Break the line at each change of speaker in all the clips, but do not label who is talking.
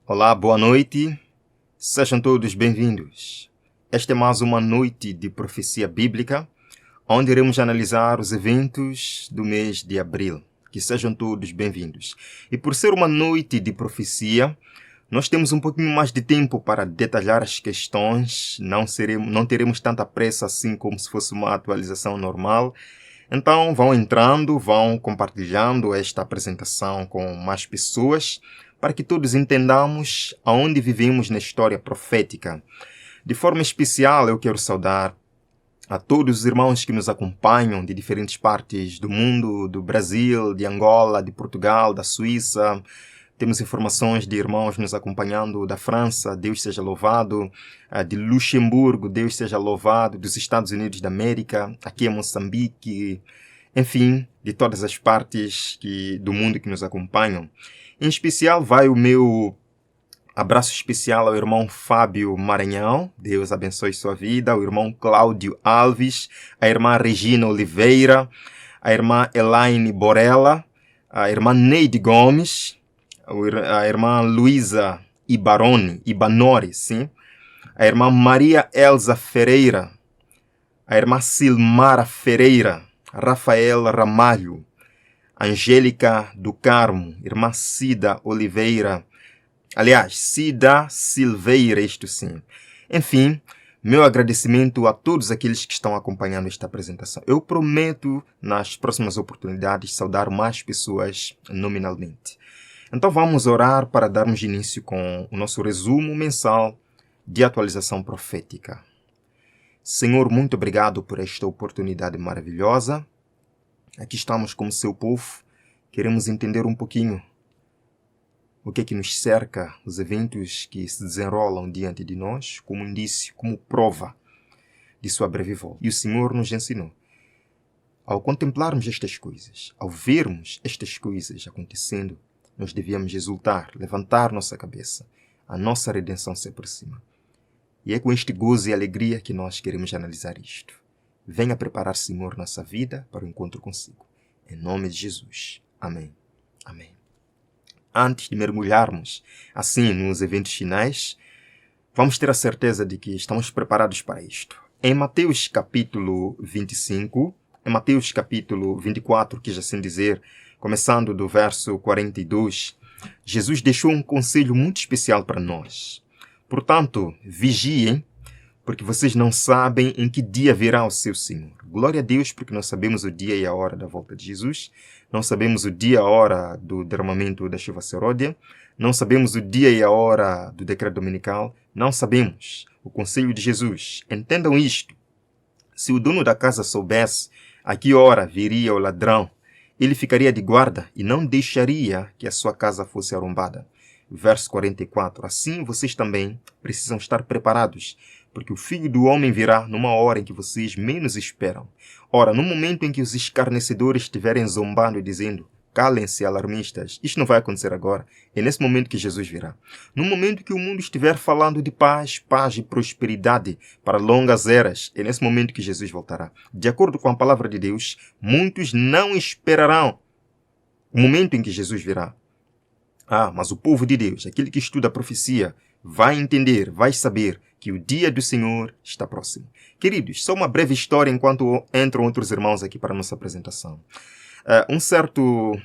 Olá, boa noite. Sejam todos bem-vindos. Esta é mais uma noite de profecia bíblica, onde iremos analisar os eventos do mês de abril. Que sejam todos bem-vindos. E por ser uma noite de profecia, nós temos um pouquinho mais de tempo para detalhar as questões. Não teremos tanta pressa assim como se fosse uma atualização normal. Então vão entrando, vão compartilhando esta apresentação com mais pessoas, para que todos entendamos aonde vivemos na história profética. De forma especial, eu quero saudar a todos os irmãos que nos acompanham de diferentes partes do mundo, do Brasil, de Angola, de Portugal, da Suíça. Temos informações de irmãos nos acompanhando da França, Deus seja louvado, de Luxemburgo, Deus seja louvado, dos Estados Unidos da América, aqui em Moçambique, enfim, de todas as partes do mundo que nos acompanham. Em especial vai o meu abraço especial ao irmão Fábio Maranhão, Deus abençoe sua vida, ao irmão Cláudio Alves, à irmã Regina Oliveira, à irmã Elaine Borella, à irmã Neide Gomes, a irmã Luísa Ibanori, sim? A irmã Maria Elza Ferreira, a irmã Silmara Ferreira, Rafael Ramalho, Angélica do Carmo, irmã Cida Oliveira, aliás, Cida Silveira, isto sim. Enfim, meu agradecimento a todos aqueles que estão acompanhando esta apresentação. Eu prometo, nas próximas oportunidades, saudar mais pessoas nominalmente. Então vamos orar para darmos início com o nosso resumo mensal de atualização profética. Senhor, muito obrigado por esta oportunidade maravilhosa. Aqui estamos como seu povo, queremos entender um pouquinho o que é que nos cerca, os eventos que se desenrolam diante de nós, como indício, como prova de sua breve volta. E o Senhor nos ensinou. Ao contemplarmos estas coisas, ao vermos estas coisas acontecendo, nós devíamos exultar, levantar nossa cabeça. A nossa redenção se aproxima. E é com este gozo e alegria que nós queremos analisar isto. Venha preparar, Senhor, nossa vida para o encontro consigo. Em nome de Jesus. Amém. Amém. Antes de mergulharmos, assim, nos eventos finais, vamos ter a certeza de que estamos preparados para isto. Em Mateus capítulo 25, em Mateus capítulo 24, quis assim dizer, começando do verso 42, Jesus deixou um conselho muito especial para nós. Portanto, vigiem, porque vocês não sabem em que dia virá o seu Senhor. Glória a Deus, porque nós sabemos o dia e a hora da volta de Jesus. Não sabemos o dia e a hora do derramamento da chuva seródia. Não sabemos o dia e a hora do decreto dominical. Não sabemos o conselho de Jesus. Entendam isto. Se o dono da casa soubesse a que hora viria o ladrão, ele ficaria de guarda e não deixaria que a sua casa fosse arrombada. Verso 44. Assim vocês também precisam estar preparados, porque o Filho do Homem virá numa hora em que vocês menos esperam. Ora, no momento em que os escarnecedores estiverem zombando e dizendo, calem-se, alarmistas, isto não vai acontecer agora, é nesse momento que Jesus virá. No momento que o mundo estiver falando de paz e prosperidade para longas eras, é nesse momento que Jesus voltará. De acordo com a palavra de Deus, muitos não esperarão o momento em que Jesus virá. Mas o povo de Deus, aquele que estuda a profecia, vai entender, vai saber que o dia do Senhor está próximo. Queridos, só uma breve história enquanto entram outros irmãos aqui para a nossa apresentação. Um certo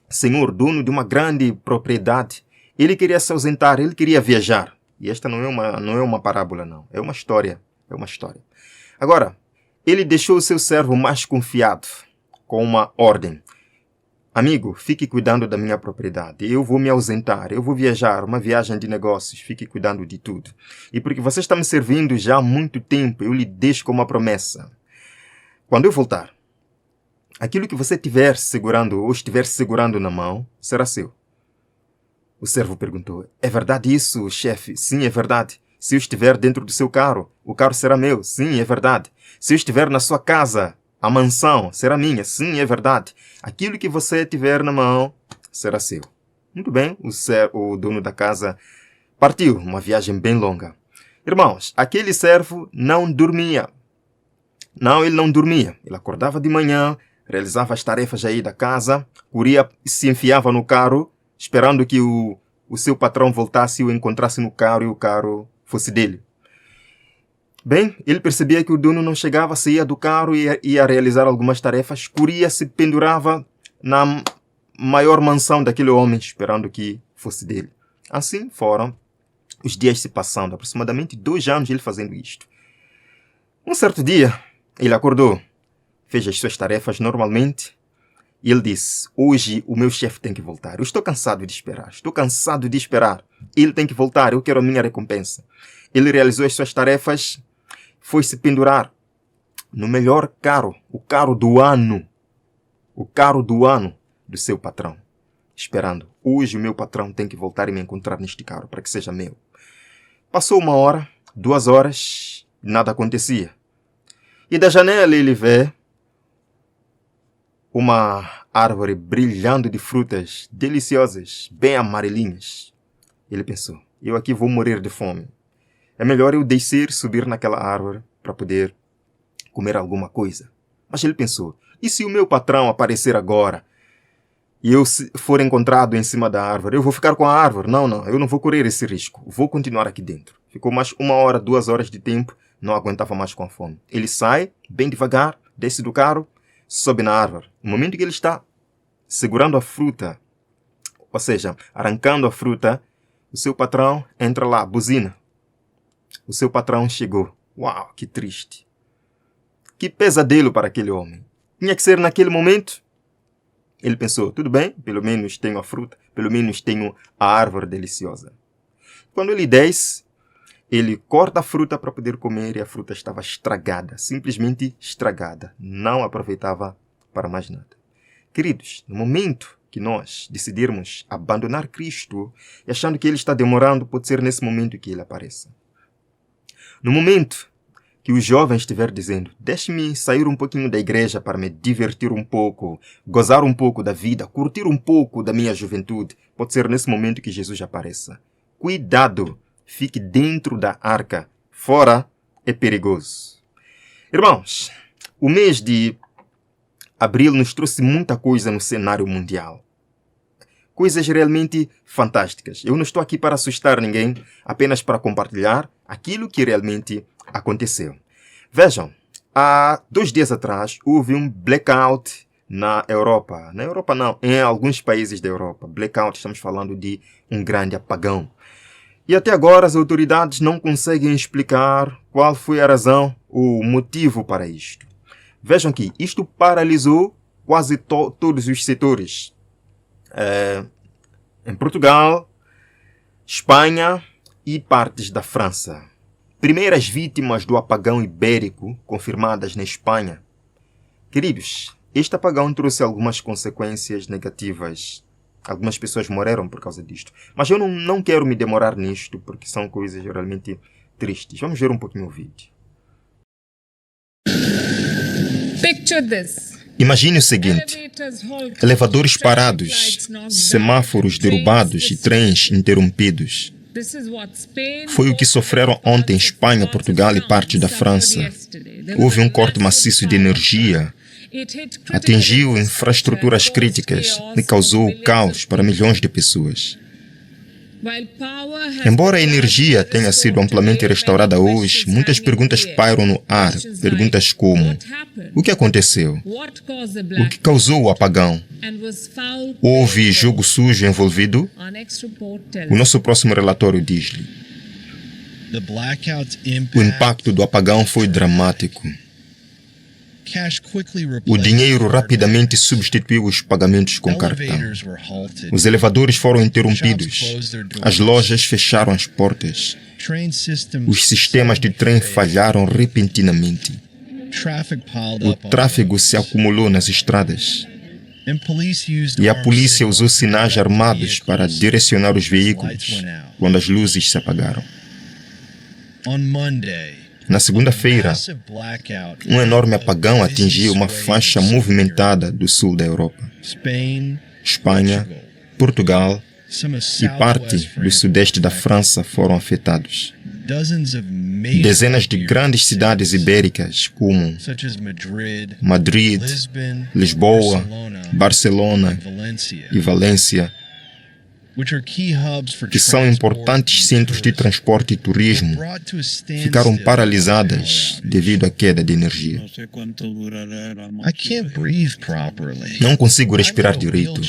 senhor, dono de uma grande propriedade, ele queria se ausentar, ele queria viajar. E esta não é uma parábola, não. É uma história. É uma história. Agora, ele deixou o seu servo mais confiado com uma ordem. Amigo, fique cuidando da minha propriedade. Eu vou me ausentar, eu vou viajar, uma viagem de negócios. Fique cuidando de tudo. E porque você está me servindo já há muito tempo, eu lhe deixo como uma promessa. Quando eu voltar, aquilo que você estiver segurando ou estiver segurando na mão, será seu. O servo perguntou, é verdade isso, chefe? Sim, é verdade. Se eu estiver dentro do seu carro, o carro será meu. Sim, é verdade. Se eu estiver na sua casa, a mansão será minha. Sim, é verdade. Aquilo que você tiver na mão será seu. Muito bem, o dono da casa partiu, uma viagem bem longa. Irmãos, aquele servo não dormia. Não, ele não dormia. Ele acordava de manhã, realizava as tarefas aí da casa, corria e se enfiava no carro, esperando que o o seu patrão voltasse e o encontrasse no carro e o carro fosse dele. Bem, ele percebia que o dono não chegava, saía do carro e ia realizar algumas tarefas, corria, se pendurava na maior mansão daquele homem, esperando que fosse dele. Assim foram os dias se passando, aproximadamente 2 anos ele fazendo isto. Um certo dia, ele acordou, fez as suas tarefas normalmente e ele disse: hoje o meu chefe tem que voltar, eu estou cansado de esperar, ele tem que voltar, eu quero a minha recompensa. Ele realizou as suas tarefas, foi se pendurar no melhor carro, o carro do ano do seu patrão, esperando. Hoje o meu patrão tem que voltar e me encontrar neste carro para que seja meu. Passou 1 hora, 2 horas, nada acontecia. E da janela ele vê uma árvore brilhando de frutas deliciosas, bem amarelinhas. Ele pensou: eu aqui vou morrer de fome. É melhor eu descer, subir naquela árvore para poder comer alguma coisa. Mas ele pensou: e se o meu patrão aparecer agora e eu for encontrado em cima da árvore, eu vou ficar com a árvore? Não, eu não vou correr esse risco. Vou continuar aqui dentro. Ficou mais 1 hora, 2 horas de tempo, não aguentava mais com a fome. Ele sai, bem devagar, desce do carro, sobe na árvore. No momento que ele está segurando a fruta, ou seja, arrancando a fruta, o seu patrão entra lá, buzina. O seu patrão chegou. Uau, que triste. Que pesadelo para aquele homem. Tinha que ser naquele momento. Ele pensou: tudo bem, pelo menos tenho a fruta, pelo menos tenho a árvore deliciosa. Quando ele desce, ele corta a fruta para poder comer e a fruta estava estragada, simplesmente estragada. Não aproveitava para mais nada. Queridos, no momento que nós decidirmos abandonar Cristo e achando que Ele está demorando, pode ser nesse momento que Ele apareça. No momento que o jovem estiver dizendo: deixe-me sair um pouquinho da igreja para me divertir um pouco, gozar um pouco da vida, curtir um pouco da minha juventude, pode ser nesse momento que Jesus apareça. Cuidado! Fique dentro da arca. Fora é perigoso. Irmãos, o mês de abril nos trouxe muita coisa no cenário mundial. Coisas realmente fantásticas. Eu não estou aqui para assustar ninguém, apenas para compartilhar aquilo que realmente aconteceu. Vejam, há 2 dias atrás houve um blackout na Europa. Na Europa não, em alguns países da Europa. Blackout, estamos falando de um grande apagão. E até agora as autoridades não conseguem explicar qual foi a razão, o motivo para isto. Vejam que isto paralisou quase todos os setores. Em Portugal, Espanha e partes da França. Primeiras vítimas do apagão ibérico confirmadas na Espanha. Queridos, este apagão trouxe algumas consequências negativas. Algumas pessoas morreram por causa disto. Mas eu não quero me demorar nisto, porque são coisas realmente tristes. Vamos ver um pouquinho o vídeo.
Picture this.
Imagine o seguinte: elevadores parados, semáforos derrubados e trens interrompidos. Foi o que sofreram ontem Espanha, Portugal e parte da França. Houve um corte maciço de energia. Atingiu infraestruturas críticas e causou caos para milhões de pessoas. Embora a energia tenha sido amplamente restaurada hoje, muitas perguntas pairam no ar. Perguntas como: o que aconteceu? O que causou o apagão? Houve jogo sujo envolvido? O nosso próximo relatório diz-lhe: o impacto do apagão foi dramático. O dinheiro rapidamente substituiu os pagamentos com cartão. Os elevadores foram interrompidos. As lojas fecharam as portas. Os sistemas de trem falharam repentinamente. O tráfego se acumulou nas estradas. E a polícia usou sinais armados para direcionar os veículos quando as luzes se apagaram. Na segunda-feira, um enorme apagão atingiu uma faixa movimentada do sul da Europa. Espanha, Portugal e parte do sudeste da França foram afetados. Dezenas de grandes cidades ibéricas, como Madrid, Lisboa, Barcelona e Valência, que são importantes centros de transporte e turismo, ficaram paralisadas devido à queda de energia. Não consigo respirar direito.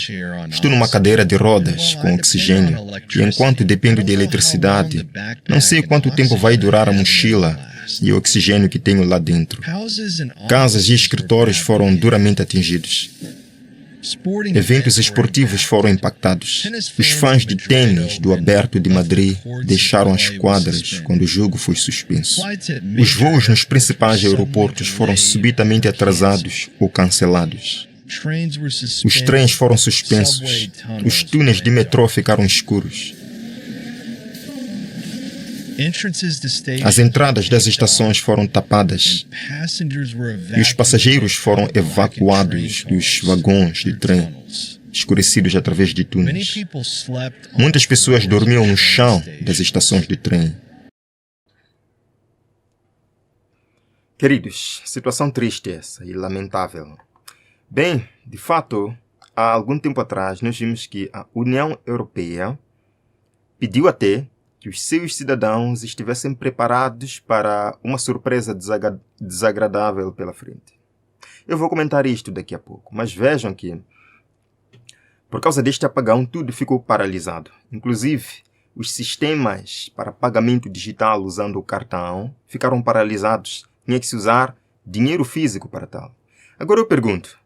Estou numa cadeira de rodas com oxigênio e enquanto dependo de eletricidade, não sei quanto tempo vai durar a mochila e o oxigênio que tenho lá dentro. Casas e escritórios foram duramente atingidos. Eventos esportivos foram impactados. Os fãs de tênis do Aberto de Madrid deixaram as quadras quando o jogo foi suspenso. Os voos nos principais aeroportos foram subitamente atrasados ou cancelados. Os trens foram suspensos. Os túneis de metrô ficaram escuros. As entradas das estações foram tapadas e os passageiros foram evacuados dos vagões de trem, escurecidos através de túneis. Muitas pessoas dormiam no chão das estações de trem.
Queridos, situação triste essa e lamentável. Bem, de fato, há algum tempo atrás nós vimos que a União Europeia pediu até que os seus cidadãos estivessem preparados para uma surpresa desagradável pela frente. Eu vou comentar isto daqui a pouco, mas vejam que, por causa deste apagão, tudo ficou paralisado. Inclusive, os sistemas para pagamento digital usando o cartão ficaram paralisados. Tinha que se usar dinheiro físico para tal. Agora eu pergunto,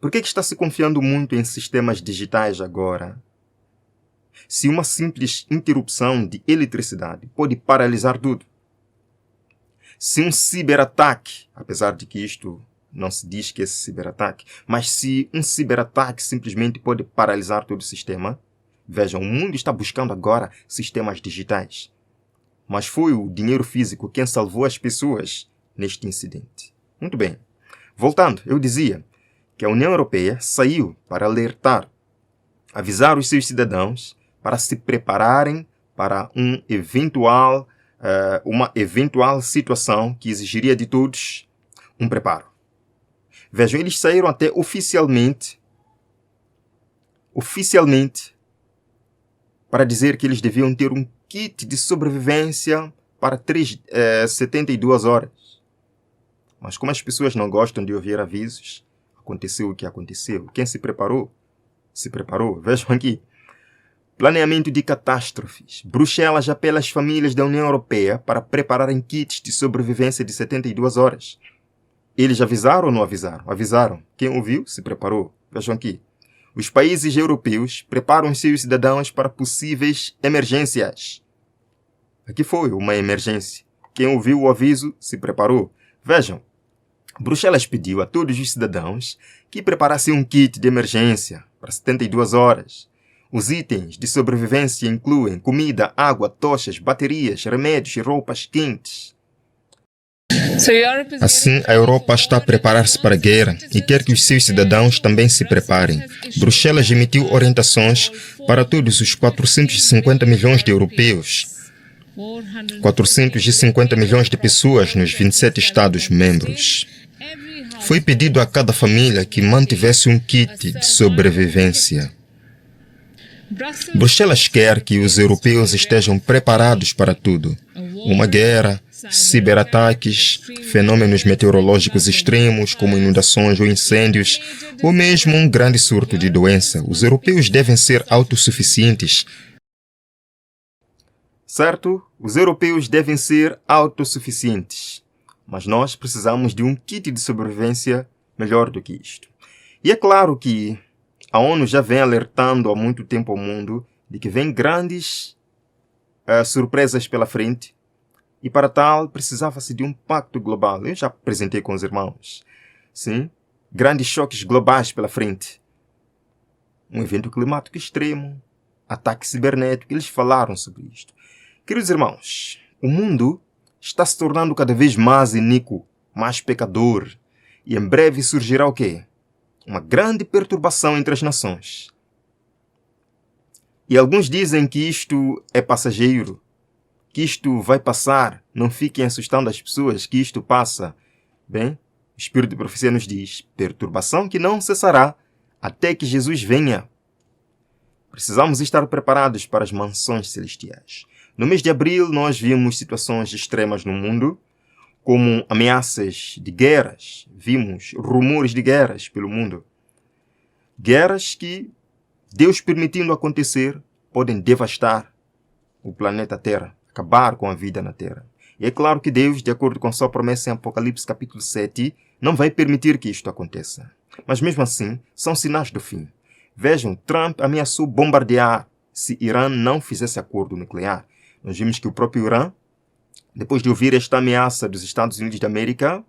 por que está se confiando muito em sistemas digitais agora? Se uma simples interrupção de eletricidade pode paralisar tudo. Se um ciberataque, apesar de que isto não se diz que é ciberataque, mas se um ciberataque simplesmente pode paralisar todo o sistema, vejam, o mundo está buscando agora sistemas digitais. Mas foi o dinheiro físico quem salvou as pessoas neste incidente. Muito bem. Voltando, eu dizia que a União Europeia saiu para alertar, avisar os seus cidadãos para se prepararem para uma eventual situação que exigiria de todos um preparo. Vejam, eles saíram até oficialmente para dizer que eles deviam ter um kit de sobrevivência para 72 horas. Mas como as pessoas não gostam de ouvir avisos, aconteceu o que aconteceu. Quem se preparou, se preparou. Vejam aqui. Planeamento de catástrofes. Bruxelas apela às famílias da União Europeia para prepararem kits de sobrevivência de 72 horas. Eles avisaram ou não avisaram? Avisaram. Quem ouviu, se preparou. Vejam aqui. Os países europeus preparam seus cidadãos para possíveis emergências. Aqui foi uma emergência. Quem ouviu o aviso, se preparou. Vejam. Bruxelas pediu a todos os cidadãos que preparassem um kit de emergência para 72 horas. Os itens de sobrevivência incluem comida, água, tochas, baterias, remédios e roupas quentes.
Assim, a Europa está a preparar-se para a guerra e quer que os seus cidadãos também se preparem. Bruxelas emitiu orientações para todos os 450 milhões de europeus, 450 milhões de pessoas nos 27 Estados-membros. Foi pedido a cada família que mantivesse um kit de sobrevivência. Bruxelas quer que os europeus estejam preparados para tudo. Uma guerra, ciberataques, fenômenos meteorológicos extremos como inundações ou incêndios, ou mesmo um grande surto de doença. Os europeus devem ser autossuficientes.
Certo? Os europeus devem ser autossuficientes. Mas nós precisamos de um kit de sobrevivência melhor do que isto. E é claro que a ONU já vem alertando há muito tempo ao mundo de que vem grandes surpresas pela frente e para tal precisava-se de um pacto global. Eu já apresentei com os irmãos. Sim, grandes choques globais pela frente. Um evento climático extremo, ataque cibernético, eles falaram sobre isto. Queridos irmãos, o mundo está se tornando cada vez mais iníquo, mais pecador e em breve surgirá o quê? Uma grande perturbação entre as nações. E alguns dizem que isto é passageiro, que isto vai passar, não fiquem assustando as pessoas, que isto passa. Bem, o Espírito de Profecia nos diz, perturbação que não cessará até que Jesus venha.
Precisamos estar preparados para as mansões celestiais. No mês de abril, nós vimos situações extremas no mundo, como ameaças de guerras. Vimos rumores de guerras pelo mundo. Guerras que, Deus permitindo acontecer, podem devastar o planeta Terra, acabar com a vida na Terra. E é claro que Deus, de acordo com sua promessa em Apocalipse capítulo 7, não vai permitir que isto aconteça. Mas mesmo assim, são sinais do fim. Vejam, Trump ameaçou bombardear se Irã não fizesse acordo nuclear. Nós vimos que o próprio Irã, depois de ouvir esta ameaça dos Estados Unidos da América,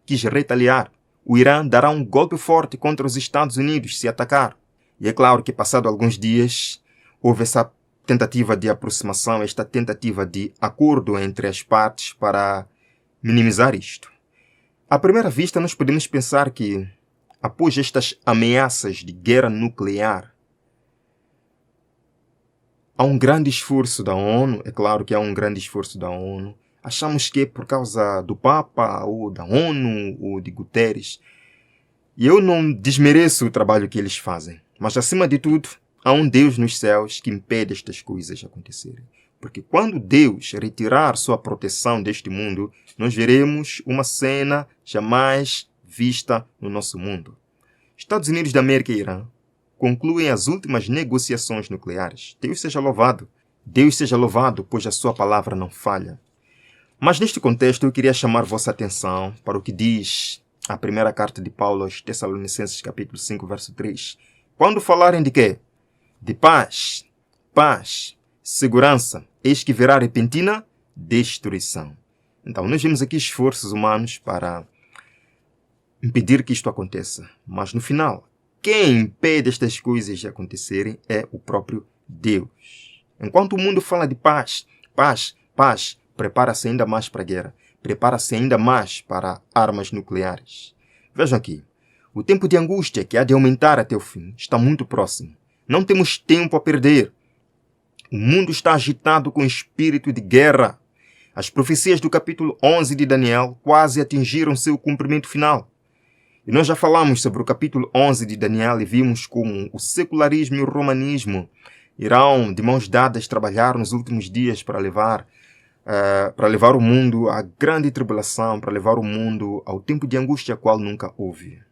quis retaliar. O Irã dará um golpe forte contra os Estados Unidos se atacar. E é claro que, passado alguns dias, houve essa tentativa de aproximação, esta tentativa de acordo entre as partes para minimizar isto. À primeira vista, nós podemos pensar que, após estas ameaças de guerra nuclear, há um grande esforço da ONU, é claro que há um grande esforço da ONU. Achamos que é por causa do Papa, ou da ONU, ou de Guterres. E eu não desmereço o trabalho que eles fazem. Mas, acima de tudo, há um Deus nos céus que impede estas coisas acontecerem. Porque quando Deus retirar sua proteção deste mundo, nós veremos uma cena jamais vista no nosso mundo. Estados Unidos da América e Irã concluem as últimas negociações nucleares. Deus seja louvado. Deus seja louvado, pois a sua palavra não falha. Mas neste contexto eu queria chamar vossa atenção para o que diz a primeira carta de Paulo aos Tessalonicenses, capítulo 5, verso 3. Quando falarem de quê? De paz, segurança, eis que virá repentina destruição. Então, nós vimos aqui esforços humanos para impedir que isto aconteça. Mas no final, quem impede estas coisas de acontecerem é o próprio Deus. Enquanto o mundo fala de paz, prepara-se ainda mais para a guerra. Prepara-se ainda mais para armas nucleares. Vejam aqui, o tempo de angústia que há de aumentar até o fim está muito próximo. Não temos tempo a perder. O mundo está agitado com espírito de guerra. As profecias do capítulo 11 de Daniel quase atingiram seu cumprimento final. E nós já falamos sobre o capítulo 11 de Daniel e vimos como o secularismo e o romanismo irão de mãos dadas trabalhar nos últimos dias para levar o mundo à grande tribulação, para levar o mundo ao tempo de angústia qual nunca houve.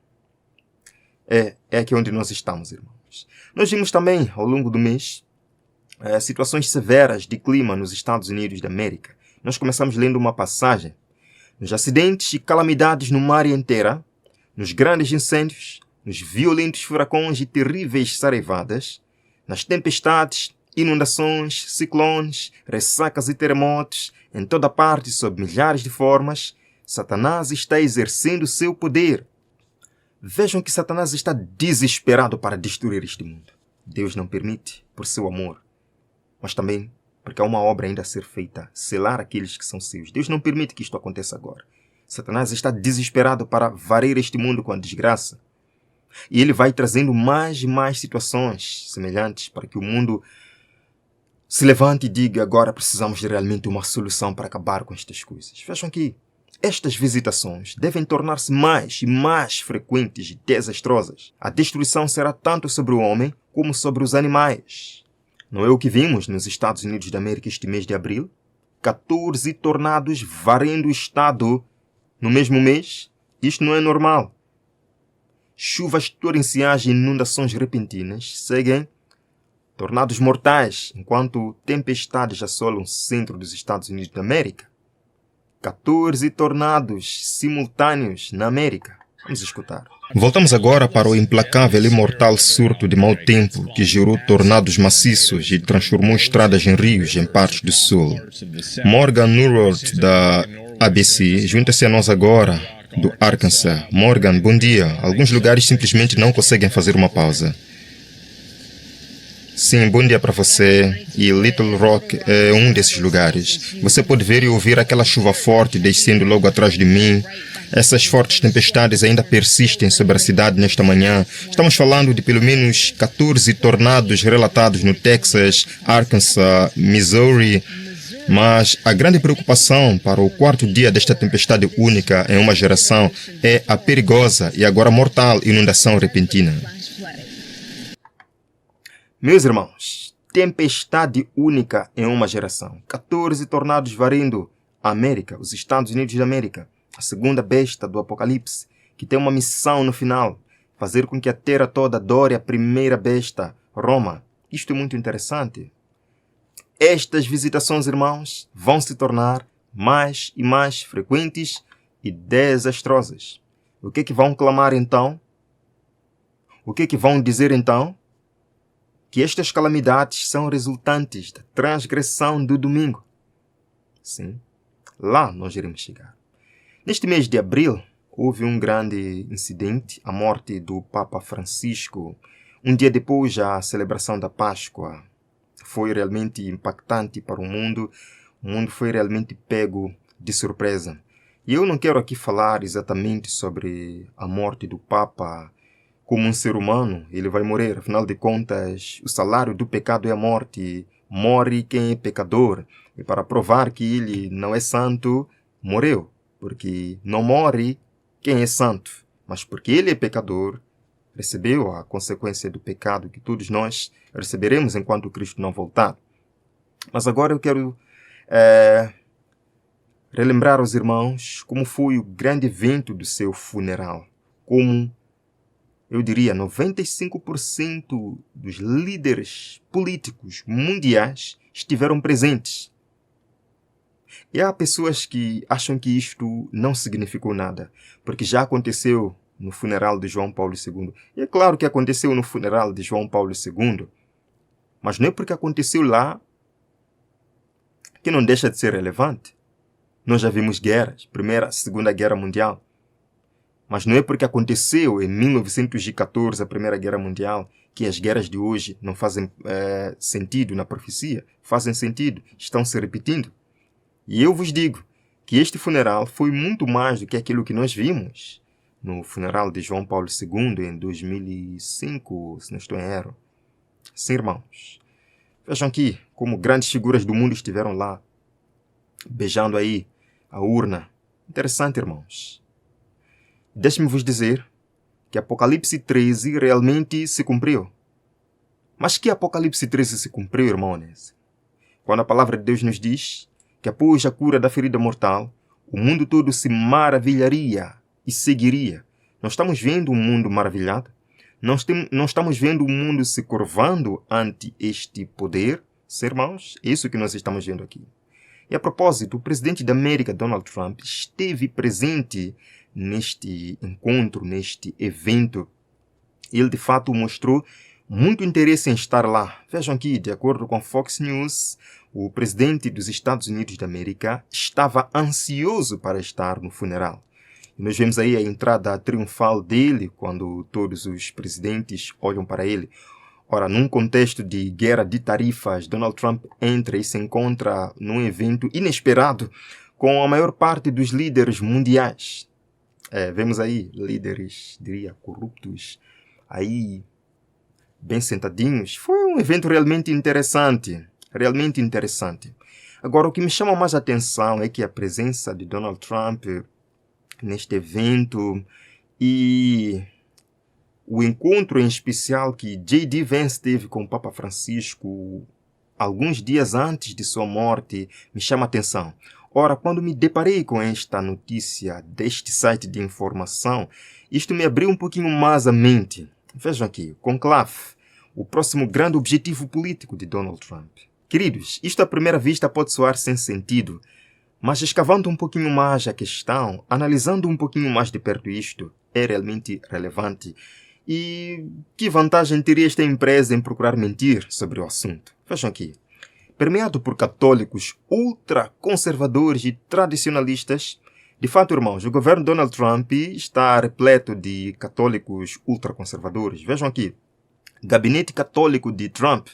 É aqui onde nós estamos, irmãos. Nós vimos também, ao longo do mês, situações severas de clima nos Estados Unidos da América. Nós começamos lendo uma passagem. Nos acidentes e calamidades no mar inteira, nos grandes incêndios, nos violentos furacões e terríveis sareivadas, nas tempestades, inundações, ciclones, ressacas e terremotos, em toda parte, sob milhares de formas, Satanás está exercendo seu poder. Vejam que Satanás está desesperado para destruir este mundo. Deus não permite, por seu amor, mas também porque há uma obra ainda a ser feita, selar aqueles que são seus. Deus não permite que isto aconteça agora. Satanás está desesperado para varrer este mundo com a desgraça. E ele vai trazendo mais e mais situações semelhantes para que o mundo se levante e diga: agora precisamos de realmente uma solução para acabar com estas coisas. Vejam que estas visitações devem tornar-se mais e mais frequentes e desastrosas. A destruição será tanto sobre o homem como sobre os animais. Não é o que vimos nos Estados Unidos da América este mês de abril? 14 tornados varrendo o estado no mesmo mês? Isto não é normal. Chuvas torrenciais e inundações repentinas seguem tornados mortais, enquanto tempestades assolam o centro dos Estados Unidos da América. 14 tornados simultâneos na América. Vamos escutar.
Voltamos agora para o implacável e mortal surto de mau tempo que gerou tornados maciços e transformou estradas em rios em partes do sul. Morgan Newrold, da ABC, junta-se a nós agora, do Arkansas. Morgan, bom dia. Alguns lugares simplesmente não conseguem fazer uma pausa. Sim, bom dia para você. E Little Rock é um desses lugares. Você pode ver e ouvir aquela chuva forte descendo logo atrás de mim. Essas fortes tempestades ainda persistem sobre a cidade nesta manhã. Estamos falando de pelo menos 14 tornados relatados no Texas, Arkansas, Missouri. Mas a grande preocupação para o quarto dia desta tempestade única em uma geração é a perigosa e agora mortal inundação repentina.
Meus irmãos, tempestade única em uma geração. 14 tornados varrendo a América, os Estados Unidos da América. A segunda besta do Apocalipse, que tem uma missão no final. Fazer com que a terra toda adore a primeira besta, Roma. Isto é muito interessante. Estas visitações, irmãos, vão se tornar mais e mais frequentes e desastrosas. O que é que vão clamar então? O que é que vão dizer então? Que estas calamidades são resultantes da transgressão do domingo. Sim, lá nós iremos chegar. Neste mês de abril, houve um grande incidente, a morte do Papa Francisco. Um dia depois da celebração da Páscoa. Foi realmente impactante para o mundo foi realmente pego de surpresa. E eu não quero aqui falar exatamente sobre a morte do Papa como um ser humano. Ele vai morrer, afinal de contas, o salário do pecado é a morte. Morre quem é pecador. E para provar que ele não é santo, morreu. Porque não morre quem é santo, mas porque ele é pecador, recebeu a consequência do pecado que todos nós receberemos enquanto Cristo não voltar. Mas agora eu quero relembrar aos irmãos como foi o grande evento do seu funeral. Como, eu diria, 95% dos líderes políticos mundiais estiveram presentes. E há pessoas que acham que isto não significou nada, porque já aconteceu no funeral de João Paulo II. E é claro que aconteceu no funeral de João Paulo II, mas não é porque aconteceu lá que não deixa de ser relevante. Nós já vimos guerras, Primeira, Segunda Guerra Mundial. Mas não é porque aconteceu em 1914 a Primeira Guerra Mundial que as guerras de hoje não fazem sentido na profecia. Fazem sentido, estão se repetindo. E eu vos digo que este funeral foi muito mais do que aquilo que nós vimos no funeral de João Paulo II em 2005, se não estou em erro. Sim, irmãos. Vejam aqui como grandes figuras do mundo estiveram lá, beijando aí a urna. Interessante, irmãos. Deixe-me vos dizer que Apocalipse 13 realmente se cumpriu. Mas que Apocalipse 13 se cumpriu, irmãos? Quando a palavra de Deus nos diz que após a cura da ferida mortal, o mundo todo se maravilharia e seguiria. Nós estamos vendo um mundo maravilhado? Não estamos vendo o mundo se curvando ante este poder? Sim, irmãos, é isso que nós estamos vendo aqui. E a propósito, o presidente da América, Donald Trump, esteve presente neste encontro, neste evento. Ele, de fato, mostrou muito interesse em estar lá. Vejam aqui, de acordo com Fox News, o presidente dos Estados Unidos da América estava ansioso para estar no funeral. E nós vemos aí a entrada triunfal dele, quando todos os presidentes olham para ele. Ora, num contexto de guerra de tarifas, Donald Trump entra e se encontra num evento inesperado com a maior parte dos líderes mundiais. Vemos aí líderes, diria, corruptos, aí bem sentadinhos. Foi um evento realmente interessante. Realmente interessante. Agora, o que me chama mais a atenção é que a presença de Donald Trump neste evento e o encontro em especial que J.D. Vance teve com o Papa Francisco alguns dias antes de sua morte me chama a atenção. Ora, quando me deparei com esta notícia deste site de informação, isto me abriu um pouquinho mais a mente. Vejam aqui, conclave, o próximo grande objetivo político de Donald Trump. Queridos, isto à primeira vista pode soar sem sentido, mas escavando um pouquinho mais a questão, analisando um pouquinho mais de perto isto, é realmente relevante. E que vantagem teria esta empresa em procurar mentir sobre o assunto? Vejam aqui. Permeado por católicos ultraconservadores e tradicionalistas, de fato, irmãos, o governo Donald Trump está repleto de católicos ultraconservadores. Vejam aqui. Gabinete católico de Trump,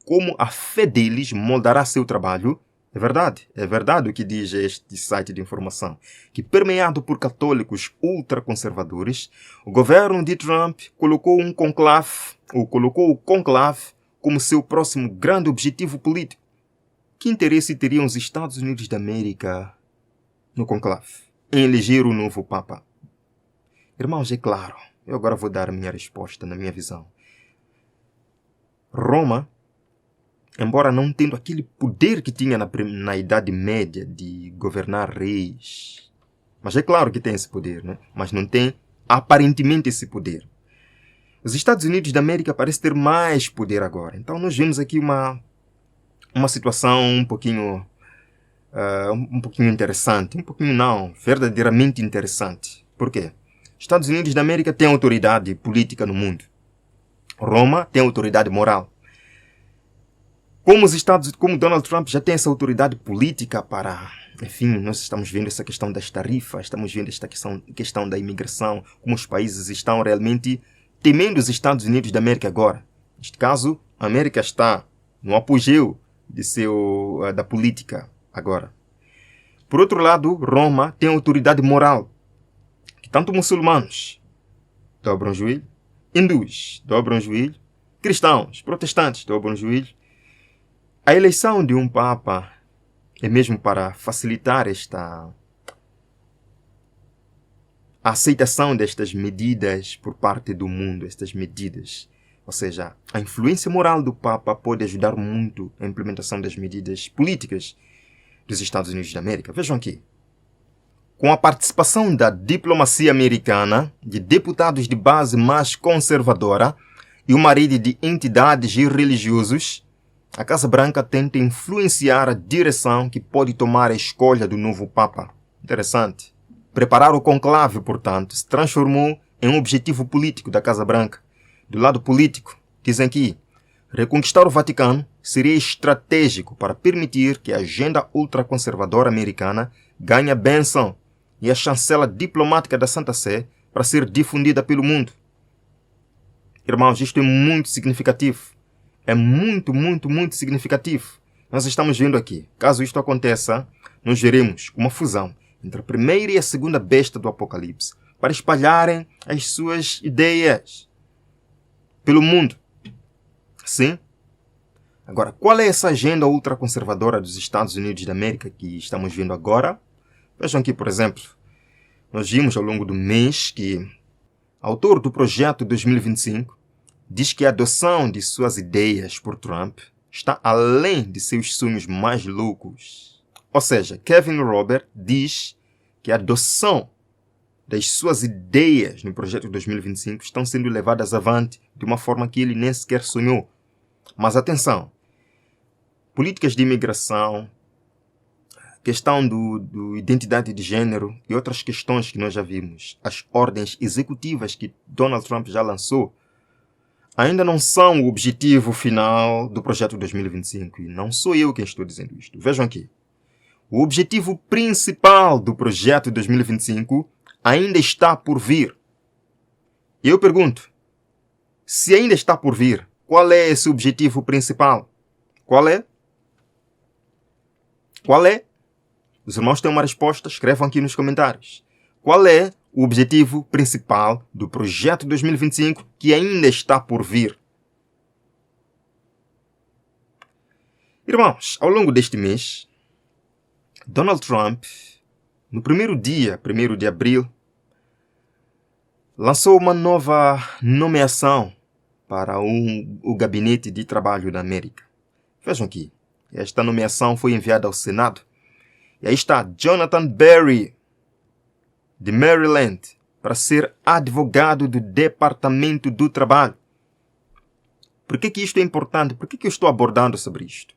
como a fé deles moldará seu trabalho. É verdade o que diz este site de informação, que permeado por católicos ultraconservadores, o governo de Trump colocou o conclave como seu próximo grande objetivo político. Que interesse teriam os Estados Unidos da América no conclave, em eleger o novo Papa? Irmãos, é claro, eu agora vou dar a minha resposta na minha visão. Roma, embora não tendo aquele poder que tinha na Idade Média de governar reis, mas é claro que tem esse poder, né? Mas não tem aparentemente esse poder. Os Estados Unidos da América parecem ter mais poder agora. Então nós vemos aqui uma situação um pouquinho interessante. Um pouquinho não, verdadeiramente interessante. Por quê? Estados Unidos da América tem autoridade política no mundo. Roma tem autoridade moral. Como Donald Trump já tem essa autoridade política para... Enfim, nós estamos vendo essa questão das tarifas, estamos vendo esta questão da imigração, como os países estão realmente temendo os Estados Unidos da América agora. Neste caso, a América está no apogeu da política agora. Por outro lado, Roma tem autoridade moral, que tanto muçulmanos dobram o joelho, hindus dobram o joelho, cristãos, protestantes dobram o joelho. A eleição de um Papa é mesmo para facilitar a aceitação destas medidas por parte do mundo, estas medidas. Ou seja, a influência moral do Papa pode ajudar muito a implementação das medidas políticas dos Estados Unidos da América. Vejam aqui. Com a participação da diplomacia americana, de deputados de base mais conservadora e uma rede de entidades e religiosos, a Casa Branca tenta influenciar a direção que pode tomar a escolha do novo Papa. Interessante. Preparar o conclave, portanto, se transformou em um objetivo político da Casa Branca. Do lado político, dizem que reconquistar o Vaticano seria estratégico para permitir que a agenda ultraconservadora americana ganhe a bênção e a chancela diplomática da Santa Sé para ser difundida pelo mundo. Irmãos, isto é muito significativo. É muito, muito, muito significativo. Nós estamos vendo aqui, caso isto aconteça, nós veremos uma fusão entre a primeira e a segunda besta do Apocalipse para espalharem as suas ideias pelo mundo. Sim? Agora, qual é essa agenda ultraconservadora dos Estados Unidos da América que estamos vendo agora? Vejam aqui, por exemplo, nós vimos ao longo do mês que o autor do Projeto 2025 diz que a adoção de suas ideias por Trump está além de seus sonhos mais loucos. Ou seja, Kevin Robert diz que a adoção das suas ideias no Projeto 2025 estão sendo levadas avante de uma forma que ele nem sequer sonhou. Mas atenção, políticas de imigração, questão do identidade de gênero e outras questões que nós já vimos, as ordens executivas que Donald Trump já lançou, ainda não são o objetivo final do Projeto 2025. E não sou eu quem estou dizendo isto. Vejam aqui. O objetivo principal do Projeto 2025 ainda está por vir. E eu pergunto, se ainda está por vir, qual é esse objetivo principal? Qual é? Qual é? Os irmãos têm uma resposta? Escrevam aqui nos comentários. Qual é o objetivo principal do Projeto 2025 que ainda está por vir? Irmãos, ao longo deste mês, Donald Trump, no primeiro dia, 1º de abril, lançou uma nova nomeação para o Gabinete de Trabalho da América. Vejam aqui, esta nomeação foi enviada ao Senado. E aí está Jonathan Berry, de Maryland, para ser advogado do Departamento do Trabalho. Por que isto é importante? Por que eu estou abordando sobre isto?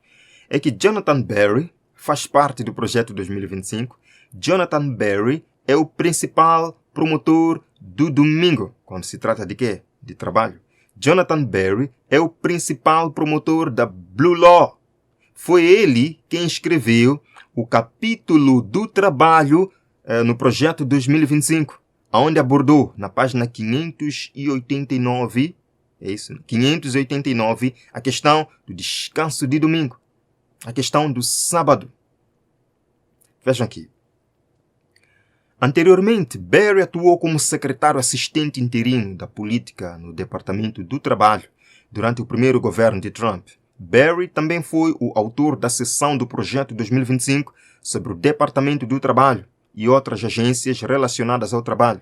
É que Jonathan Berry faz parte do Projeto 2025. Jonathan Berry é o principal promotor do domingo, quando se trata de quê? De trabalho. Jonathan Berry é o principal promotor da Blue Law. Foi ele quem escreveu o capítulo do trabalho no Projeto 2025, onde abordou na página 589, é isso, 589, a questão do descanso de domingo, a questão do sábado. Vejam aqui. Anteriormente, Berry atuou como secretário assistente interino da política no Departamento do Trabalho durante o primeiro governo de Trump. Berry também foi o autor da seção do Projeto 2025 sobre o Departamento do Trabalho e outras agências relacionadas ao trabalho.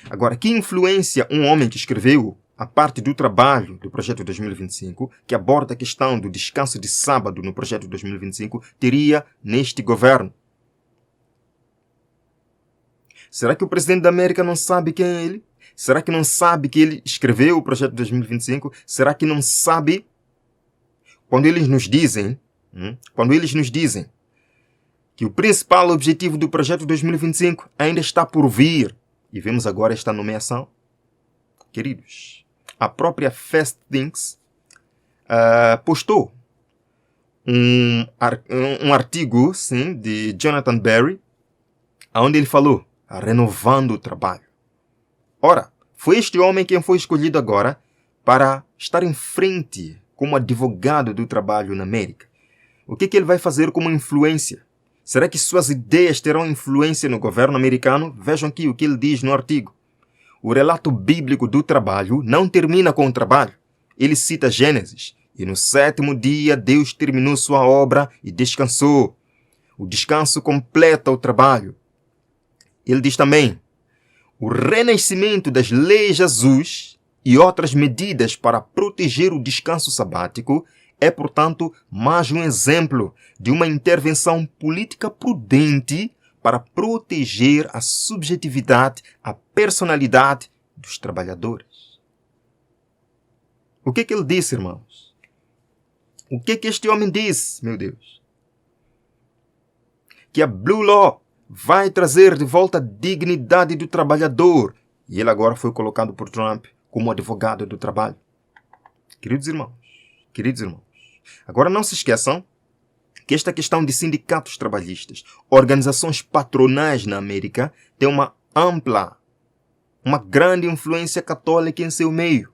Agora, que influência um homem que escreveu a parte do trabalho do Projeto 2025, que aborda a questão do descanso de sábado no Projeto 2025, teria neste governo. Será que o presidente da América não sabe quem é ele? Será que não sabe que ele escreveu o Projeto 2025? Será que não sabe? Quando eles nos dizem que o principal objetivo do Projeto 2025 ainda está por vir, e vemos agora esta nomeação, queridos, a própria Fast Things postou um artigo, sim, de Jonathan Berry, onde ele falou, renovando o trabalho. Ora, foi este homem quem foi escolhido agora para estar em frente como advogado do trabalho na América. O que ele vai fazer como influência? Será que suas ideias terão influência no governo americano? Vejam aqui o que ele diz no artigo. O relato bíblico do trabalho não termina com o trabalho. Ele cita Gênesis. E no 7º dia Deus terminou sua obra e descansou. O descanso completa o trabalho. Ele diz também, o renascimento das leis azuis e outras medidas para proteger o descanso sabático é, portanto, mais um exemplo de uma intervenção política prudente para proteger a subjetividade, a personalidade dos trabalhadores. O que ele disse, irmãos? O que este homem disse, meu Deus? Que a Blue Law vai trazer de volta a dignidade do trabalhador. E ele agora foi colocado por Trump como advogado do trabalho. Queridos irmãos, agora não se esqueçam que esta questão de sindicatos trabalhistas, organizações patronais na América, tem uma grande influência católica em seu meio.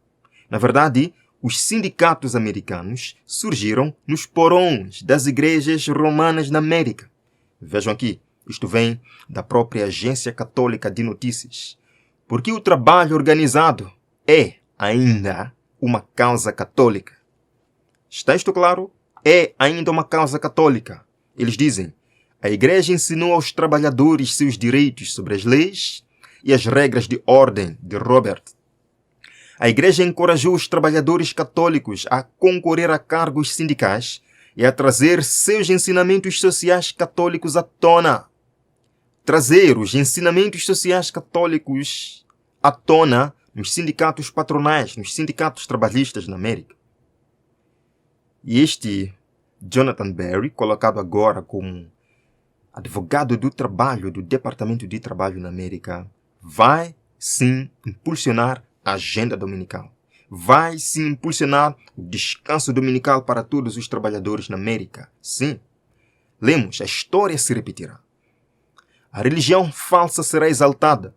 Na verdade, os sindicatos americanos surgiram nos porões das igrejas romanas na América. Vejam aqui, isto vem da própria Agência Católica de Notícias. Porque o trabalho organizado é ainda uma causa católica. Está isto claro? É ainda uma causa católica. Eles dizem, a Igreja ensinou aos trabalhadores seus direitos sobre as leis e as regras de ordem de Robert. A Igreja encorajou os trabalhadores católicos a concorrer a cargos sindicais e a trazer seus ensinamentos sociais católicos à tona. Trazer os ensinamentos sociais católicos à tona nos sindicatos patronais, nos sindicatos trabalhistas na América. E este Jonathan Berry, colocado agora como advogado do trabalho do Departamento de Trabalho na América, vai sim impulsionar a agenda dominical. Vai sim impulsionar o descanso dominical para todos os trabalhadores na América. Sim. Lemos, a história se repetirá. A religião falsa será exaltada.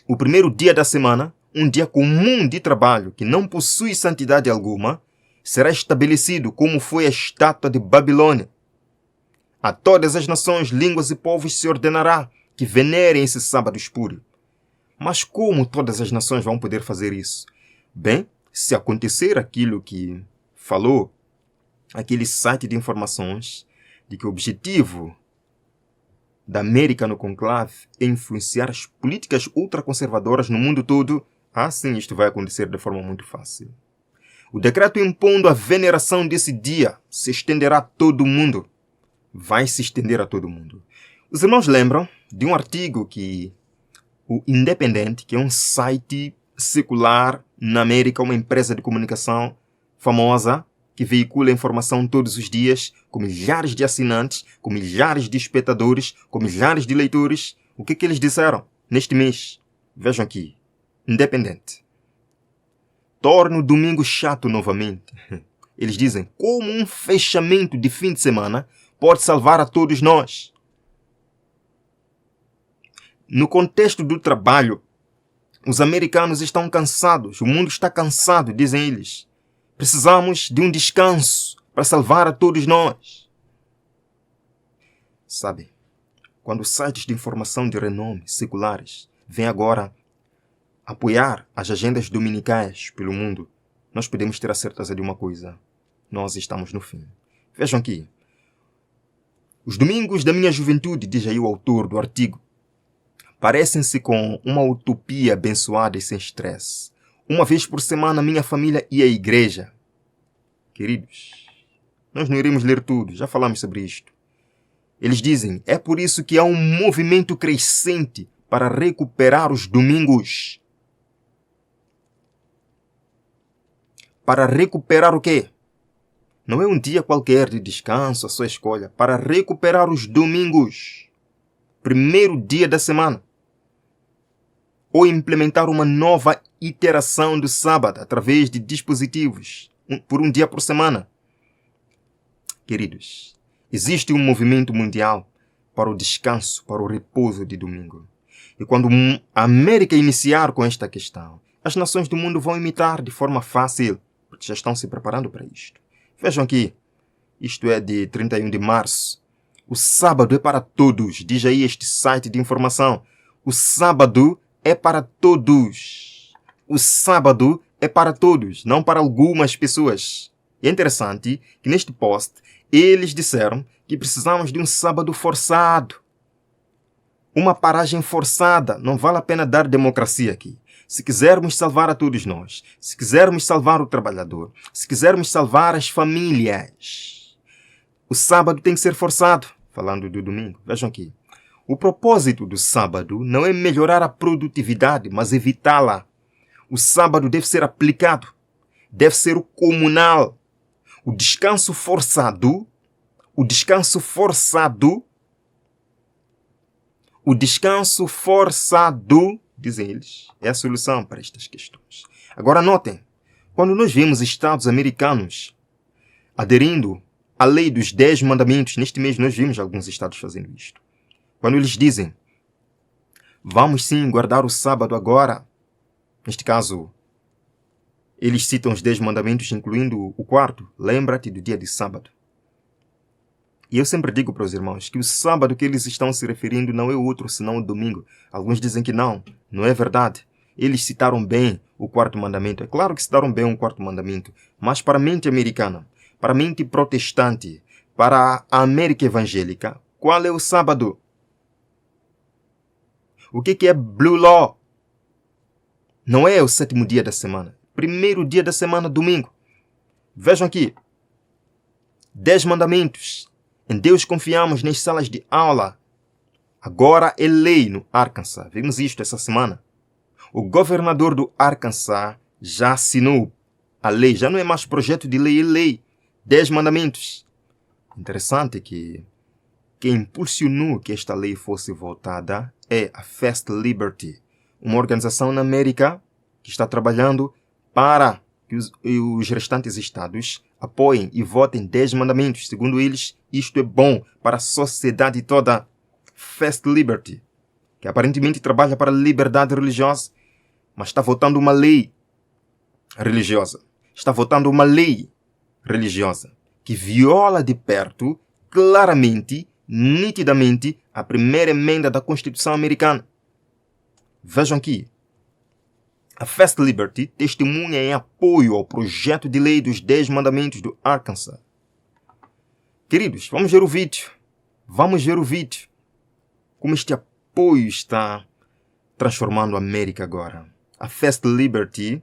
O primeiro dia da semana, um dia comum de trabalho que não possui santidade alguma, será estabelecido como foi a estátua de Babilônia. A todas as nações, línguas e povos se ordenará que venerem esse sábado espúrio. Mas como todas as nações vão poder fazer isso? Bem, se acontecer aquilo que falou aquele site de informações, de que o objetivo da América no conclave é influenciar as políticas ultraconservadoras no mundo todo, sim, isto vai acontecer de forma muito fácil. O decreto impondo a veneração desse dia se estenderá a todo o mundo. Vai se estender a todo o mundo. Os irmãos lembram de um artigo que o Independent, que é um site secular na América, uma empresa de comunicação famosa, que veicula informação todos os dias, com milhares de assinantes, com milhares de espectadores, com milhares de leitores. O que eles disseram neste mês? Vejam aqui. Independent. Torna o domingo chato novamente. Eles dizem, como um fechamento de fim de semana pode salvar a todos nós. No contexto do trabalho, os americanos estão cansados, o mundo está cansado, dizem eles. Precisamos de um descanso para salvar a todos nós. Sabe, quando sites de informação de renome seculares vêm agora apoiar as agendas dominicais pelo mundo, nós podemos ter a certeza de uma coisa. Nós estamos no fim. Vejam aqui. Os domingos da minha juventude, diz aí o autor do artigo, parecem-se com uma utopia abençoada e sem estresse. Uma vez por semana, minha família ia à igreja. Queridos, nós não iremos ler tudo, já falamos sobre isto. Eles dizem, é por isso que há um movimento crescente para recuperar os domingos. Para recuperar o quê? Não é um dia qualquer de descanso, a sua escolha. Para recuperar os domingos. Primeiro dia da semana. Ou implementar uma nova iteração do sábado através de dispositivos. Por um dia por semana. Queridos, existe um movimento mundial para o descanso, para o repouso de domingo. E quando a América iniciar com esta questão, as nações do mundo vão imitar de forma fácil, porque já estão se preparando para isto. Vejam aqui, isto é de 31 de março. O sábado é para todos, diz aí este site de informação. O sábado é para todos. O sábado é para todos, não para algumas pessoas. E é interessante que neste post eles disseram que precisamos de um sábado forçado. Uma paragem forçada. Não vale a pena dar democracia aqui. Se quisermos salvar a todos nós, se quisermos salvar o trabalhador, se quisermos salvar as famílias, o sábado tem que ser forçado. Falando do domingo, vejam aqui. O propósito do sábado não é melhorar a produtividade, mas evitá-la. O sábado deve ser aplicado, deve ser o comunal. O descanso forçado, dizem eles, é a solução para estas questões. Agora notem, quando nós vemos Estados americanos aderindo à lei dos 10 mandamentos, neste mês nós vimos alguns estados fazendo isto. Quando eles dizem, vamos sim guardar o sábado agora, neste caso, eles citam os 10 mandamentos, incluindo o quarto, lembra-te do dia de sábado. E eu sempre digo para os irmãos que o sábado que eles estão se referindo não é outro senão o domingo. Alguns dizem que não é verdade. Eles citaram bem o quarto mandamento. É claro que citaram bem o quarto mandamento, mas para a mente americana, para a mente protestante, para a América evangélica, qual é o sábado? O que é Blue Law? Não é o 7º dia da semana. Primeiro dia da semana, domingo. Vejam aqui. 10 mandamentos. Em Deus confiamos nas salas de aula. Agora é lei no Arkansas. Vimos isto essa semana. O governador do Arkansas já assinou a lei. Já não é mais projeto de lei, é lei. 10 mandamentos. Interessante que quem impulsionou que esta lei fosse votada é a Fast Liberty, uma organização na América que está trabalhando para que os restantes estados apoiem e votem 10 mandamentos. Segundo eles, isto é bom para a sociedade toda. Fast Liberty, que aparentemente trabalha para a liberdade religiosa, mas está votando uma lei religiosa. Está votando uma lei religiosa que viola de perto, claramente, nitidamente, a primeira emenda da Constituição americana. Vejam aqui. A Fast Liberty testemunha em apoio ao projeto de lei dos 10 mandamentos do Arkansas. Queridos, vamos ver o vídeo. Vamos ver o vídeo. Como este apoio está transformando a América agora. A Fast Liberty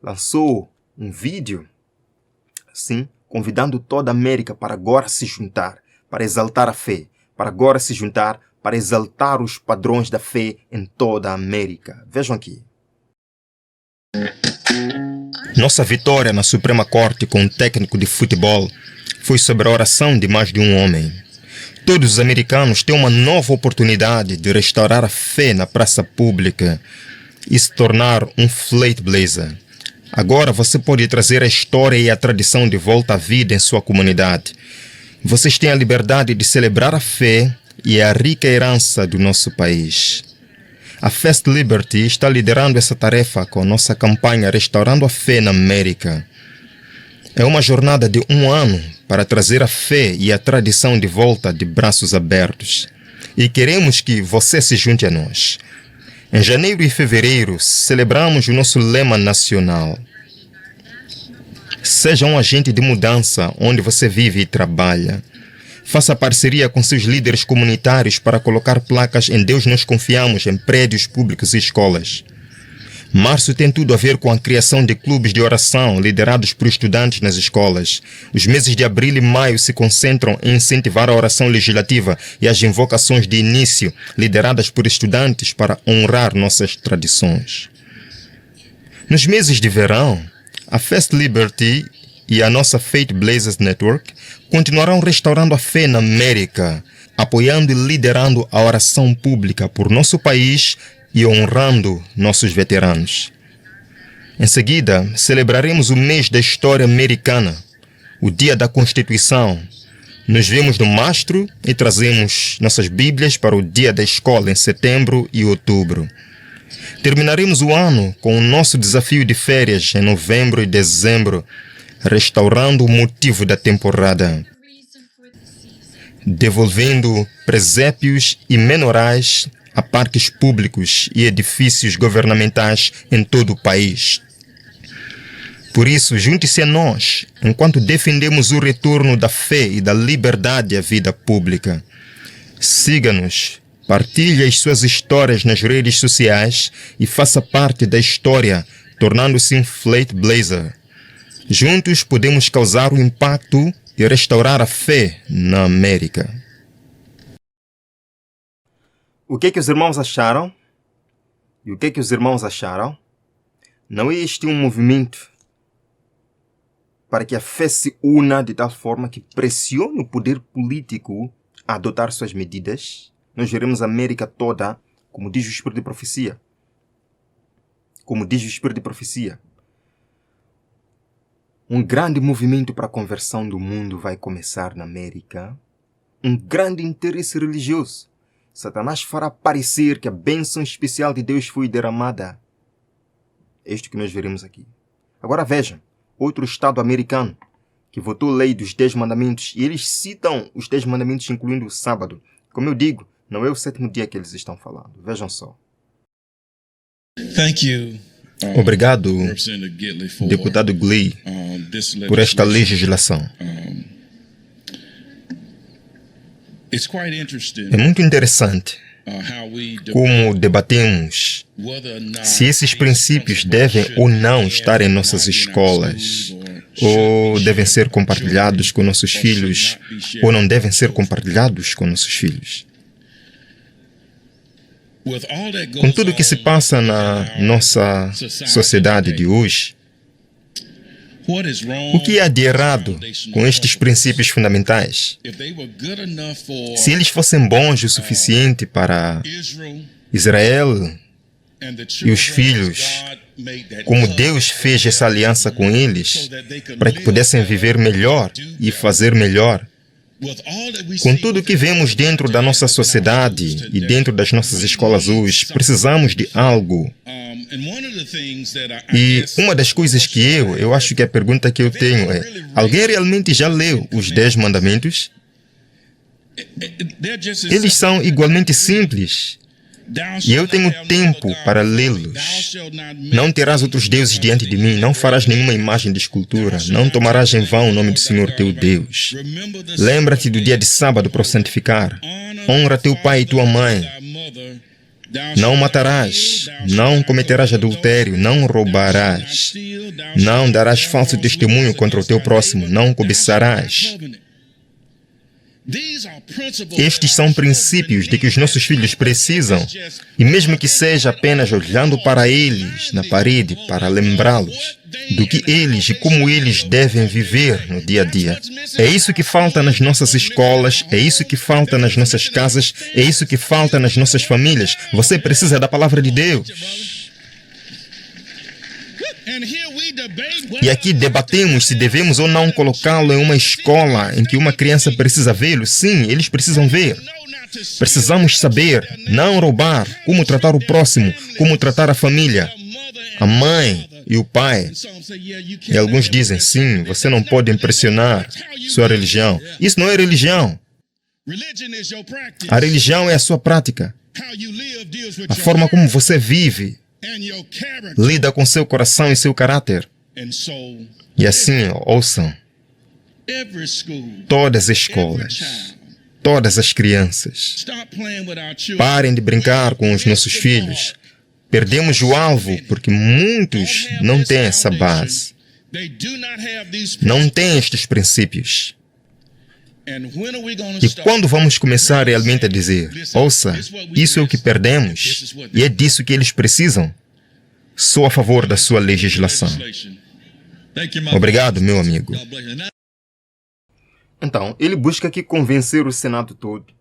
lançou um vídeo, assim, convidando toda a América para agora se juntar, para exaltar a fé, para agora se juntar, para exaltar os padrões da fé em toda a América. Vejam aqui. Nossa vitória na Suprema Corte com um técnico de futebol foi sobre a oração de mais de um homem. Todos os americanos têm uma nova oportunidade de restaurar a fé na praça pública e se tornar um Flat Blazer. Agora você pode trazer a história e a tradição de volta à vida em sua comunidade. Vocês têm a liberdade de celebrar a fé e a rica herança do nosso país. A Fast Liberty está liderando essa tarefa com nossa campanha Restaurando a Fé na América. É uma jornada de 1 ano para trazer a fé e a tradição de volta de braços abertos. E queremos que você se junte a nós. Em janeiro e fevereiro, celebramos o nosso lema nacional. Seja um agente de mudança onde você vive e trabalha. Faça parceria com seus líderes comunitários para colocar placas em Deus Nós Confiamos em prédios públicos e escolas. Março tem tudo a ver com a criação de clubes de oração liderados por estudantes nas escolas. Os meses de abril e maio se concentram em incentivar a oração legislativa e as invocações de início lideradas por estudantes para honrar nossas tradições. Nos meses de verão, a Fest Liberty e a nossa Faith Blazers Network continuarão restaurando a fé na América, apoiando e liderando a oração pública por nosso país e honrando nossos veteranos. Em seguida, celebraremos o mês da história americana, o Dia da Constituição. Nos vemos no mastro e trazemos nossas Bíblias para o Dia da Escola em setembro e outubro. Terminaremos o ano com o nosso desafio de férias em novembro e dezembro, restaurando o motivo da temporada, devolvendo presépios e menorais a parques públicos e edifícios governamentais em todo o país. Por isso, junte-se a nós, enquanto defendemos o retorno da fé e da liberdade à vida pública. Siga-nos, partilhe as suas histórias nas redes sociais e faça parte da história, tornando-se um Faith Blazer. Juntos podemos causar o impacto e restaurar a fé na América.
O que os irmãos acharam? E o que os irmãos acharam? Não existe um movimento para que a fé se una de tal forma que pressione o poder político a adotar suas medidas? Nós veremos a América toda, como diz o Espírito de Profecia. Como diz o Espírito de Profecia. Um grande movimento para a conversão do mundo vai começar na América. Um grande interesse religioso. Satanás fará parecer que a bênção especial de Deus foi derramada. É isto que nós veremos aqui. Agora vejam, outro estado americano que votou a lei dos 10 mandamentos, e eles citam os 10 mandamentos incluindo o sábado. Como eu digo, não é o 7º dia que eles estão falando. Vejam só.
Obrigado, deputado Glee, por esta legislação. É muito interessante como debatemos se esses princípios devem ou não estar em nossas escolas, ou devem ser compartilhados com nossos filhos, ou não devem ser compartilhados com nossos filhos. Com tudo o que se passa na nossa sociedade de hoje, o que há de errado com estes princípios fundamentais? Se eles fossem bons o suficiente para Israel e os filhos, como Deus fez essa aliança com eles, para que pudessem viver melhor e fazer melhor, com tudo o que vemos dentro da nossa sociedade e dentro das nossas escolas hoje, precisamos de algo. E uma das coisas que eu acho que a pergunta que eu tenho é: alguém realmente já leu os 10 mandamentos? Eles são igualmente simples. E eu tenho tempo para lê-los. Não terás outros deuses diante de mim, não farás nenhuma imagem de escultura, não tomarás em vão o nome do Senhor teu Deus. Lembra-te do dia de sábado para o santificar. Honra teu pai e tua mãe. Não matarás, não cometerás adultério, não roubarás, não darás falso testemunho contra o teu próximo, não cobiçarás. Estes são princípios de que os nossos filhos precisam, e mesmo que seja apenas olhando para eles na parede para lembrá-los do que eles e como eles devem viver no dia a dia. É isso que falta nas nossas escolas, é isso que falta nas nossas casas, é isso que falta nas nossas famílias. Você precisa da palavra de Deus. E aqui debatemos se devemos ou não colocá-lo em uma escola em que uma criança precisa vê-lo. Sim, eles precisam ver. Precisamos saber não roubar, como tratar o próximo, como tratar a família, a mãe e o pai. E alguns dizem, sim, você não pode impressionar sua religião. Isso não é religião. A religião é a sua prática. A forma como você vive, lida com seu coração e seu caráter. E assim, ouçam, todas as escolas, todas as crianças, parem de brincar com os nossos filhos,
Perdemos o alvo porque muitos não têm essa base, não têm estes princípios. E quando vamos começar realmente a dizer, ouça, isso é o que perdemos e é disso que eles precisam, sou a favor da sua legislação. Obrigado, meu amigo.
Então, ele busca aqui convencer o Senado todo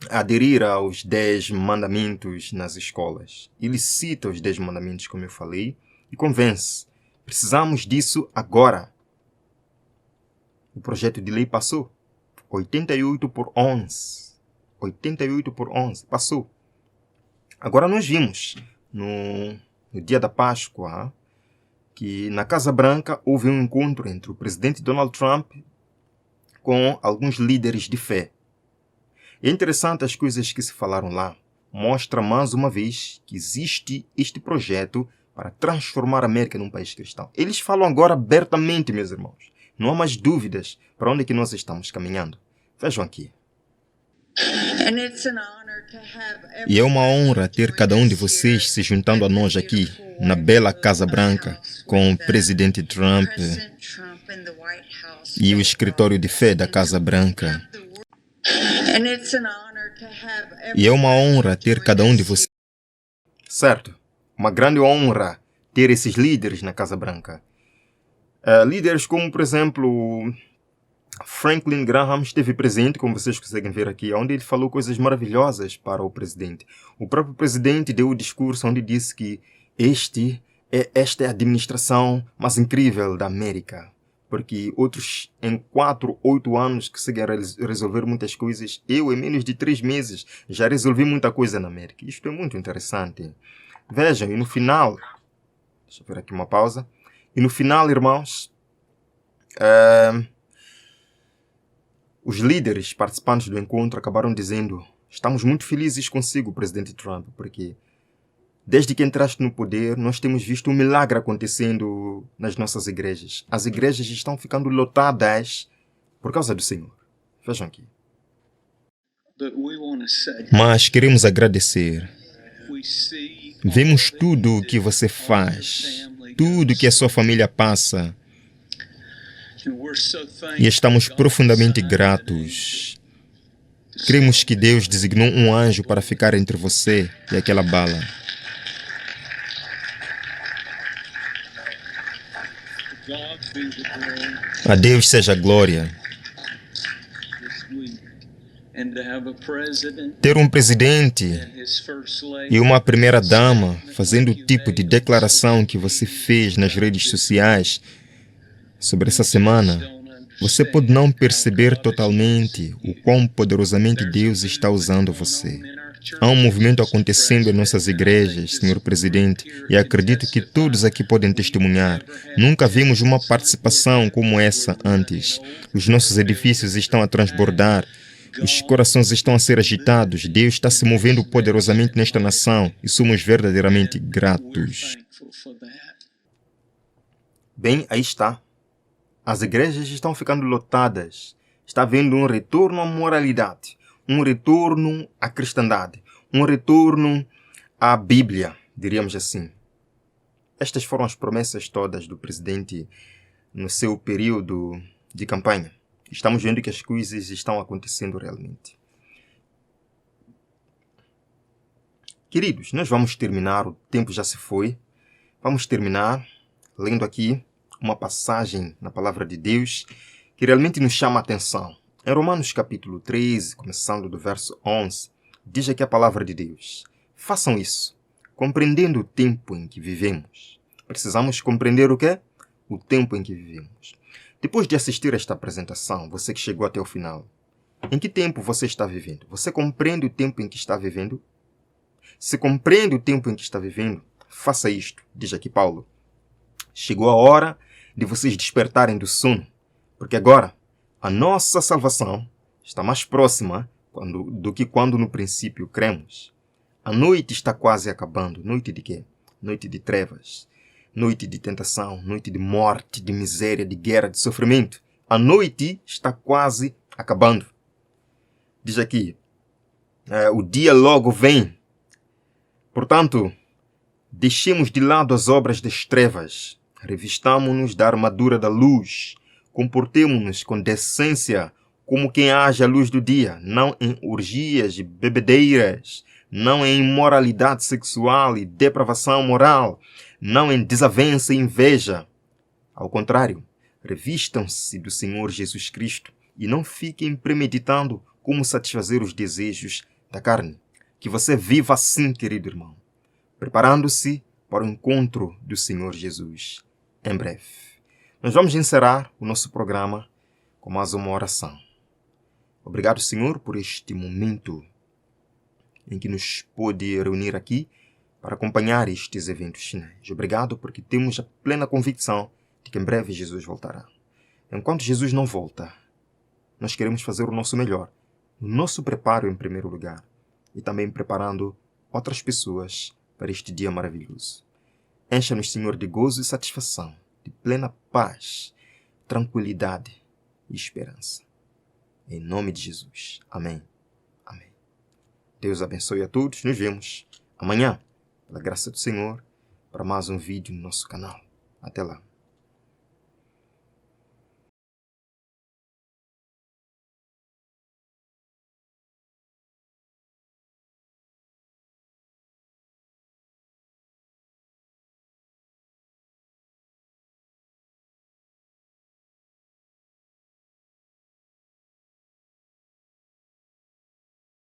a aderir aos 10 mandamentos nas escolas. Ele cita os 10 mandamentos, como eu falei, e convence. Precisamos disso agora. O projeto de lei passou. 88-11. 88-11. Passou. Agora nós vimos, no dia da Páscoa, que na Casa Branca houve um encontro entre o presidente Donald Trump com alguns líderes de fé. É interessante as coisas que se falaram lá. Mostra mais uma vez que existe este projeto para transformar a América num país cristão. Eles falam agora abertamente, meus irmãos. Não há mais dúvidas para onde é que nós estamos caminhando. Vejam aqui.
E é uma honra ter cada um de vocês se juntando a nós aqui, na bela Casa Branca, com o presidente Trump e o escritório de fé da Casa Branca. E é uma honra ter cada um de vocês.
Certo. Uma grande honra ter esses líderes na Casa Branca. Líderes como, por exemplo, Franklin Graham esteve presente, como vocês conseguem ver aqui, onde ele falou coisas maravilhosas para o presidente. O próprio presidente deu o discurso onde disse que esta é a administração mais incrível da América. Porque outros, em 4, 8 anos, conseguem resolver muitas coisas. Eu, em menos de 3 meses, já resolvi muita coisa na América. Isto é muito interessante. Vejam, e no final... Deixa eu ver aqui uma pausa. E no final, irmãos, os líderes participantes do encontro acabaram dizendo: estamos muito felizes consigo, presidente Trump, porque desde que entraste no poder, nós temos visto um milagre acontecendo nas nossas igrejas. As igrejas estão ficando lotadas por causa do Senhor. Vejam aqui.
Mas queremos agradecer. Vemos tudo o que você faz, tudo que a sua família passa, e estamos profundamente gratos. Cremos que Deus designou um anjo para ficar entre você e aquela bala. A Deus seja a glória. Ter um presidente e uma primeira-dama fazendo o tipo de declaração que você fez nas redes sociais sobre essa semana, você pode não perceber totalmente o quão poderosamente Deus está usando você. Há um movimento acontecendo em nossas igrejas, Senhor Presidente, e acredito que todos aqui podem testemunhar. Nunca vimos uma participação como essa antes. Os nossos edifícios estão a transbordar. Os corações estão a ser agitados. Deus está se movendo poderosamente nesta nação e somos verdadeiramente gratos.
Bem, aí está. As igrejas estão ficando lotadas. Está havendo um retorno à moralidade, um retorno à cristandade, um retorno à Bíblia, diríamos assim. Estas foram as promessas todas do presidente no seu período de campanha. Estamos vendo que as coisas estão acontecendo realmente. Queridos, nós vamos terminar, o tempo já se foi. Vamos terminar lendo aqui uma passagem na palavra de Deus que realmente nos chama a atenção. Em Romanos capítulo 13, começando do verso 11, diz aqui a palavra de Deus: façam isso, compreendendo o tempo em que vivemos. Precisamos compreender o quê? O tempo em que vivemos. Depois de assistir a esta apresentação, você que chegou até o final, em que tempo você está vivendo? Você compreende o tempo em que está vivendo? Se compreende o tempo em que está vivendo, faça isto, diz aqui Paulo. Chegou a hora de vocês despertarem do sono, porque agora a nossa salvação está mais próxima do que quando no princípio cremos. A noite está quase acabando. Noite de quê? Noite de trevas. Noite de tentação, noite de morte, de miséria, de guerra, de sofrimento. A noite está quase acabando. Diz aqui, o dia logo vem. Portanto, Deixemos de lado as obras das trevas. Revistamo-nos da armadura da luz. Comportemo-nos com decência, como quem age à luz do dia, não em orgias e bebedeiras, não em imoralidade sexual e depravação moral, não em desavença e inveja. Ao contrário, revistam-se do Senhor Jesus Cristo e não fiquem premeditando como satisfazer os desejos da carne. Que você viva assim, querido irmão, preparando-se para o encontro do Senhor Jesus em breve. Nós vamos encerrar o nosso programa com mais uma oração. Obrigado, Senhor, por este momento em que nos pôde reunir aqui para acompanhar estes eventos finais. Obrigado porque temos a plena convicção de que em breve Jesus voltará. Enquanto Jesus não volta, nós queremos fazer o nosso melhor, o nosso preparo em primeiro lugar e também preparando outras pessoas para este dia maravilhoso. Encha-nos, Senhor, de gozo e satisfação, de plena paz, tranquilidade e esperança. Em nome de Jesus. Amém. Amém. Deus abençoe a todos. Nos vemos amanhã, pela graça do Senhor, para mais um vídeo no nosso canal. Até lá.